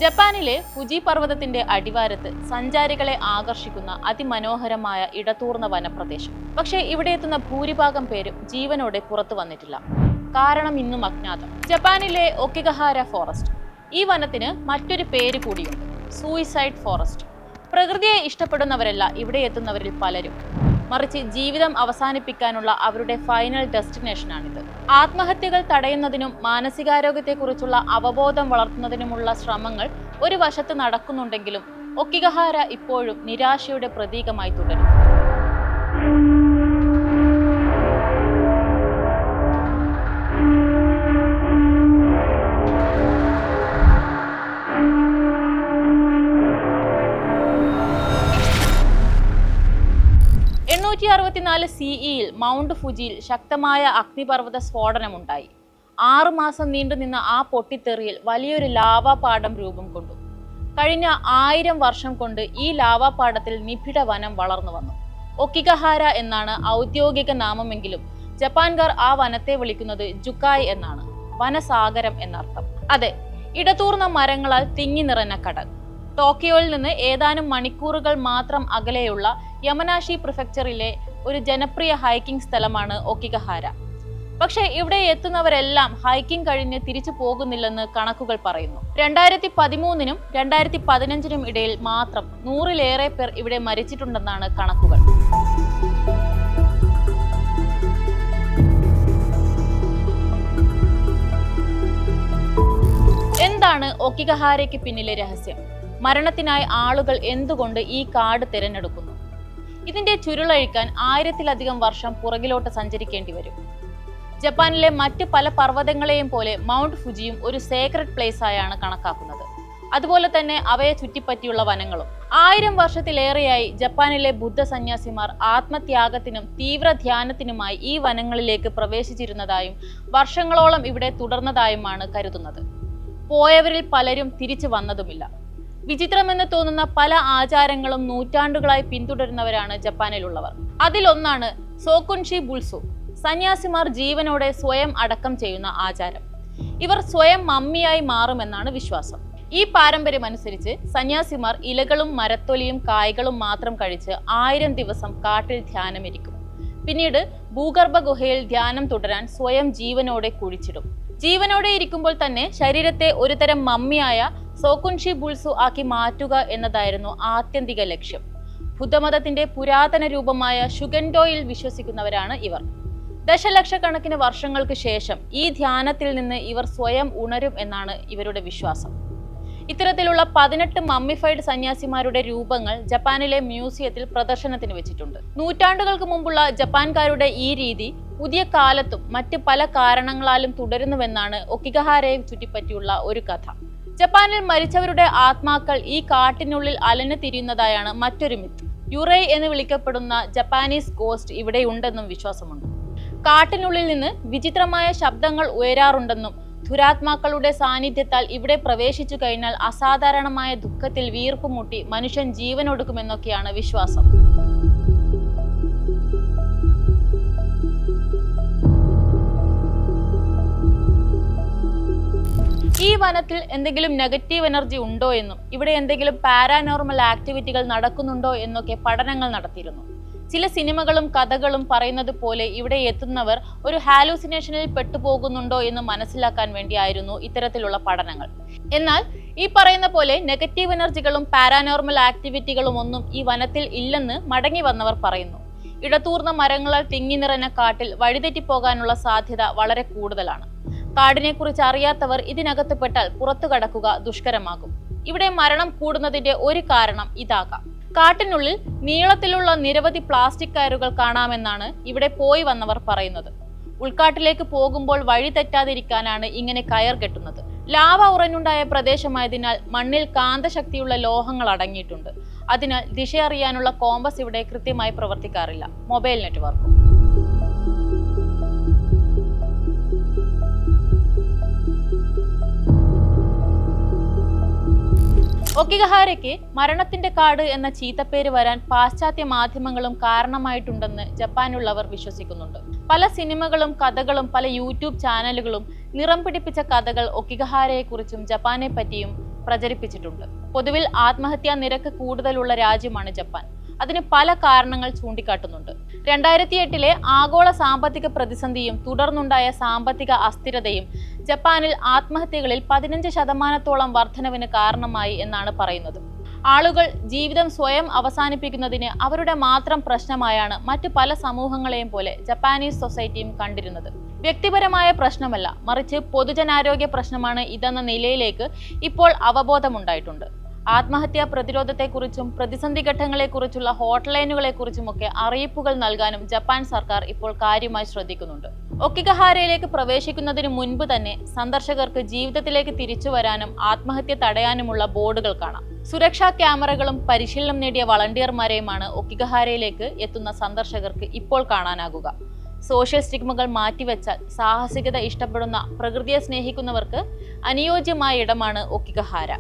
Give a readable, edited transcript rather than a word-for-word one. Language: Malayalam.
ജപ്പാനിലെ ഫുജി പർവ്വതത്തിന്റെ അടിവാരത്ത് സഞ്ചാരികളെ ആകർഷിക്കുന്ന അതിമനോഹരമായ ഇടതൂർന്ന വനപ്രദേശം. പക്ഷേ ഇവിടെ എത്തുന്ന ഭൂരിഭാഗം പേരും ജീവനോടെ പുറത്തു വന്നിട്ടില്ല. കാരണം ഇന്നും അജ്ഞാതം. ജപ്പാനിലെ ഒക്കിഗഹാര ഫോറസ്റ്റ്. ഈ വനത്തിന് മറ്റൊരു പേര് കൂടിയുണ്ട്, സൂയിസൈഡ് ഫോറസ്റ്റ്. പ്രകൃതിയെ ഇഷ്ടപ്പെടുന്നവരല്ല ഇവിടെ എത്തുന്നവരിൽ പലരും, മറിച്ച് ജീവിതം അവസാനിപ്പിക്കാനുള്ള അവരുടെ ഫൈനൽ ഡെസ്റ്റിനേഷനാണിത്. ആത്മഹത്യകൾ തടയുന്നതിനും മാനസികാരോഗ്യത്തെക്കുറിച്ചുള്ള അവബോധം വളർത്തുന്നതിനുമുള്ള ശ്രമങ്ങൾ ഒരു വശത്ത് നടക്കുന്നുണ്ടെങ്കിലും ഒക്കിഗഹാര ഇപ്പോഴും നിരാശയുടെ പ്രതീകമായി തുടരുന്നു. CE മൗണ്ട് ഫുജിയിൽ ശക്തമായ അഗ്നിപർവ്വത സ്ഫോടനമുണ്ടായി. 6 മാസം നീണ്ടുനിന്ന ആ പൊട്ടിത്തെറിയിൽ വലിയൊരു ലാവാപാടം രൂപം കൊണ്ടു. കഴിഞ്ഞ 1000 വർഷം കൊണ്ട് ഈ ലാവാപാടത്തിൽ നിബിഡ വനം വളർന്നു വന്നു. ഒക്കിഗഹാര എന്നാണ് ഔദ്യോഗിക നാമമെങ്കിലും ജപ്പാൻകാർ ആ വനത്തെ വിളിക്കുന്നത് ജുക്കായ് എന്നാണ്, വനസാഗരം എന്നർത്ഥം. അതെ, ഇടതൂർന്ന മരങ്ങളാൽ തിങ്ങി നിറഞ്ഞ കടൽ. ടോക്കിയോയിൽ നിന്ന് ഏതാനും മണിക്കൂറുകൾ മാത്രം അകലെയുള്ള യമനാഷി പ്രിഫെക്ചറിലെ ഒരു ജനപ്രിയ ഹൈക്കിംഗ് സ്ഥലമാണ് ഒക്കിഗഹാര. പക്ഷേ ഇവിടെ എത്തുന്നവരെല്ലാം ഹൈക്കിംഗ് കഴിഞ്ഞ് തിരിച്ചു പോകുന്നില്ലെന്ന് കണക്കുകൾ പറയുന്നു. 2013-നും 2015-നും ഇടയിൽ മാത്രം 100-ലേറെ പേർ ഇവിടെ മരിച്ചിട്ടുണ്ടെന്നാണ് കണക്കുകൾ. എന്താണ് ഒക്കിഗഹാരയ്ക്ക് പിന്നിലെ രഹസ്യം? മരണത്തിനായി ആളുകൾ എന്തുകൊണ്ട് ഈ കാട് തിരഞ്ഞെടുക്കുന്നു? ഇതിന്റെ ചുരുളഴിക്കാൻ 1000-ലധികം വർഷം പുറകിലോട്ട് സഞ്ചരിക്കേണ്ടി വരും. ജപ്പാനിലെ മറ്റ് പല പർവ്വതങ്ങളെയും പോലെ മൗണ്ട് ഫുജിയും ഒരു സേക്രഡ് പ്ലേസ് ആയാണ് കണക്കാക്കുന്നത്. അതുപോലെ തന്നെ അവയെ ചുറ്റിപ്പറ്റിയുള്ള വനങ്ങളും. 1000 വർഷത്തിലേറെയായി ജപ്പാനിലെ ബുദ്ധ സന്യാസിമാർ ആത്മത്യാഗത്തിനും തീവ്ര ധ്യാനത്തിനുമായി ഈ വനങ്ങളിലേക്ക് പ്രവേശിച്ചിരുന്നതായും വർഷങ്ങളോളം ഇവിടെ തുടർന്നതായുമാണ് കരുതുന്നത്. പോയവരിൽ പലരും തിരിച്ചു വന്നതുമില്ല. വിചിത്രമെന്ന് തോന്നുന്ന പല ആചാരങ്ങളും നൂറ്റാണ്ടുകളായി പിന്തുടരുന്നവരാണ് ജപ്പാനിലുള്ളവർ. അതിലൊന്നാണ് സോക്കുൻഷി ബുൾസു, സന്യാസിമാർ ജീവനോടെ സ്വയം അടക്കം ചെയ്യുന്ന ആചാരം. ഇവർ സ്വയം മമ്മിയായി മാറുമെന്നാണ് വിശ്വാസം. ഈ പാരമ്പര്യം അനുസരിച്ച് സന്യാസിമാർ ഇലകളും മരത്തൊലിയും കായ്കളും മാത്രം കഴിച്ച് 1000 ദിവസം കാട്ടിൽ ധ്യാനമിരിക്കും. പിന്നീട് ഭൂഗർഭ ഗുഹയിൽ ധ്യാനം തുടരാൻ സ്വയം ജീവനോടെ കുഴിച്ചിടും. ജീവനോടെ ഇരിക്കുമ്പോൾ തന്നെ ശരീരത്തെ ഒരുതരം മമ്മിയായ സോക്കുൻഷി ബുൾസു ആക്കി മാറ്റുക എന്നതായിരുന്നു ആത്യന്തിക ലക്ഷ്യം. ബുദ്ധമതത്തിന്റെ പുരാതന രൂപമായ ഷുഗൻഡോയിൽ വിശ്വസിക്കുന്നവരാണ് ഇവർ. ദശലക്ഷക്കണക്കിന് വർഷങ്ങൾക്ക് ശേഷം ഈ ധ്യാനത്തിൽ നിന്ന് ഇവർ സ്വയം ഉണരും എന്നാണ് ഇവരുടെ വിശ്വാസം. ഇത്തരത്തിലുള്ള 18 മമ്മിഫൈഡ് സന്യാസിമാരുടെ രൂപങ്ങൾ ജപ്പാനിലെ മ്യൂസിയത്തിൽ പ്രദർശനത്തിന് വെച്ചിട്ടുണ്ട്. നൂറ്റാണ്ടുകൾക്ക് മുമ്പുള്ള ജപ്പാൻകാരുടെ ഈ രീതി പുതിയ കാലത്തും മറ്റ് പല കാരണങ്ങളാലും തുടരുന്നുവെന്നാണ് ഒക്കിഗഹാരയെ ചുറ്റിപ്പറ്റിയുള്ള ഒരു കഥ. ജപ്പാനിൽ മരിച്ചവരുടെ ആത്മാക്കൾ ഈ കാട്ടിനുള്ളിൽ അലഞ്ഞു തിരിയുന്നതായാണ് മറ്റൊരു മിത്ത്. യുറൈ എന്ന് വിളിക്കപ്പെടുന്ന ജപ്പാനീസ് ഗോസ്റ്റ് ഇവിടെയുണ്ടെന്നും വിശ്വാസമുണ്ട്. കാട്ടിനുള്ളിൽ നിന്ന് വിചിത്രമായ ശബ്ദങ്ങൾ ഉയരാറുണ്ടെന്നും ദുരാത്മാക്കളുടെ സാന്നിധ്യത്താൽ ഇവിടെ പ്രവേശിച്ചു കഴിഞ്ഞാൽ അസാധാരണമായ ദുഃഖത്തിൽ വീർപ്പുമുട്ടി മനുഷ്യൻ ജീവനൊടുക്കുമെന്നൊക്കെയാണ് വിശ്വാസം. ഈ വനത്തിൽ എന്തെങ്കിലും നെഗറ്റീവ് എനർജി ഉണ്ടോ എന്നും ഇവിടെ എന്തെങ്കിലും പാരാനോർമൽ ആക്ടിവിറ്റികൾ നടക്കുന്നുണ്ടോ എന്നൊക്കെ പഠനങ്ങൾ നടത്തിയിരുന്നു. ചില സിനിമകളും കഥകളും പറയുന്നത് പോലെ ഇവിടെ എത്തുന്നവർ ഒരു ഹാലൂസിനേഷനിൽ പെട്ടുപോകുന്നുണ്ടോ എന്ന് മനസ്സിലാക്കാൻ വേണ്ടിയായിരുന്നു ഇത്തരത്തിലുള്ള പഠനങ്ങൾ. എന്നാൽ ഈ പറയുന്ന പോലെ നെഗറ്റീവ് എനർജികളും പാരാനോർമൽ ആക്ടിവിറ്റികളും ഒന്നും ഈ വനത്തിൽ ഇല്ലെന്ന് മടങ്ങി വന്നവർ പറയുന്നു. ഇടതൂർന്ന മരങ്ങളാൽ തിങ്ങി നിറഞ്ഞ കാട്ടിൽ വഴിതെറ്റിപ്പോകാനുള്ള സാധ്യത വളരെ കൂടുതലാണ്. കാടിനെ കുറിച്ച് അറിയാത്തവർ ഇതിനകത്ത് പെട്ടാൽ പുറത്തു കടക്കുക ദുഷ്കരമാകും. ഇവിടെ മരണം കൂടുന്നതിന്റെ ഒരു കാരണം ഇതാകാം. കാട്ടിനുള്ളിൽ നീളത്തിലുള്ള നിരവധി പ്ലാസ്റ്റിക് കയറുകൾ കാണാമെന്നാണ് ഇവിടെ പോയി വന്നവർ പറയുന്നത്. ഉൾക്കാട്ടിലേക്ക് പോകുമ്പോൾ വഴി തെറ്റാതിരിക്കാനാണ് ഇങ്ങനെ കയർ കെട്ടുന്നത്. ലാവ ഉറഞ്ഞുണ്ടായ പ്രദേശമായതിനാൽ മണ്ണിൽ കാന്തശക്തിയുള്ള ലോഹങ്ങൾ അടങ്ങിയിട്ടുണ്ട്. അതിനാൽ ദിശയറിയാനുള്ള കോമ്പസ് ഇവിടെ കൃത്യമായി പ്രവർത്തിക്കാറില്ല. മൊബൈൽ നെറ്റ്വർക്കും. ഒക്കിഗഹാരയ്ക്ക് മരണത്തിന്റെ കാട് എന്ന ചീത്തപ്പേര് വരാൻ പാശ്ചാത്യ മാധ്യമങ്ങളും കാരണമായിട്ടുണ്ടെന്ന് ജപ്പാനുള്ളവർ വിശ്വസിക്കുന്നുണ്ട്. പല സിനിമകളും കഥകളും പല യൂട്യൂബ് ചാനലുകളും നിറം പിടിപ്പിച്ച കഥകൾ ഒക്കിഗഹാരയെക്കുറിച്ചും ജപ്പാനെ പറ്റിയും പ്രചരിപ്പിച്ചിട്ടുണ്ട്. പൊതുവിൽ ആത്മഹത്യാ നിരക്ക് കൂടുതലുള്ള രാജ്യമാണ് ജപ്പാൻ. അതിന് പല കാരണങ്ങൾ ചൂണ്ടിക്കാട്ടുന്നുണ്ട്. 2008 ആഗോള സാമ്പത്തിക പ്രതിസന്ധിയും തുടർന്നുണ്ടായ സാമ്പത്തിക അസ്ഥിരതയും ജപ്പാനിൽ ആത്മഹത്യകളിൽ 15% വർധനവിന് കാരണമായി എന്നാണ് പറയുന്നത്. ആളുകൾ ജീവിതം സ്വയം അവസാനിപ്പിക്കുന്നതിന് അവരുടെ മാത്രം പ്രശ്നമായാണ് മറ്റു പല സമൂഹങ്ങളെയും പോലെ ജപ്പാനീസ് സൊസൈറ്റിയും കണ്ടിരുന്നത്. വ്യക്തിപരമായ പ്രശ്നമല്ല, മറിച്ച് പൊതുജനാരോഗ്യ പ്രശ്നമാണ് ഇതെന്ന നിലയിലേക്ക് ഇപ്പോൾ അവബോധമുണ്ടായിട്ടുണ്ട്. ആത്മഹത്യാ പ്രതിരോധത്തെക്കുറിച്ചും പ്രതിസന്ധി ഘട്ടങ്ങളെക്കുറിച്ചുള്ള ഹോട്ട്ലൈനുകളെക്കുറിച്ചുമൊക്കെ അറിയിപ്പുകൾ നൽകാനും ജപ്പാൻ സർക്കാർ ഇപ്പോൾ കാര്യമായി ശ്രദ്ധിക്കുന്നുണ്ട്. ഒക്കിഗഹാരയിലേക്ക് പ്രവേശിക്കുന്നതിന് മുൻപ് തന്നെ സന്ദർശകർക്ക് ജീവിതത്തിലേക്ക് തിരിച്ചു വരാനും ആത്മഹത്യ തടയാനുമുള്ള ബോർഡുകൾ കാണാം. സുരക്ഷാ ക്യാമറകളും പരിശീലനം നേടിയ വളണ്ടിയർമാരെയുമാണ് ഒക്കിഗഹാരയിലേക്ക് എത്തുന്ന സന്ദർശകർക്ക് ഇപ്പോൾ കാണാനാകുക. സോഷ്യൽ സ്റ്റിഗ്മകൾ മാറ്റിവെച്ചാൽ സാഹസികത ഇഷ്ടപ്പെടുന്ന പ്രകൃതിയെ സ്നേഹിക്കുന്നവർക്ക് അനുയോജ്യമായ ഇടമാണ് ഒക്കിഗഹാര.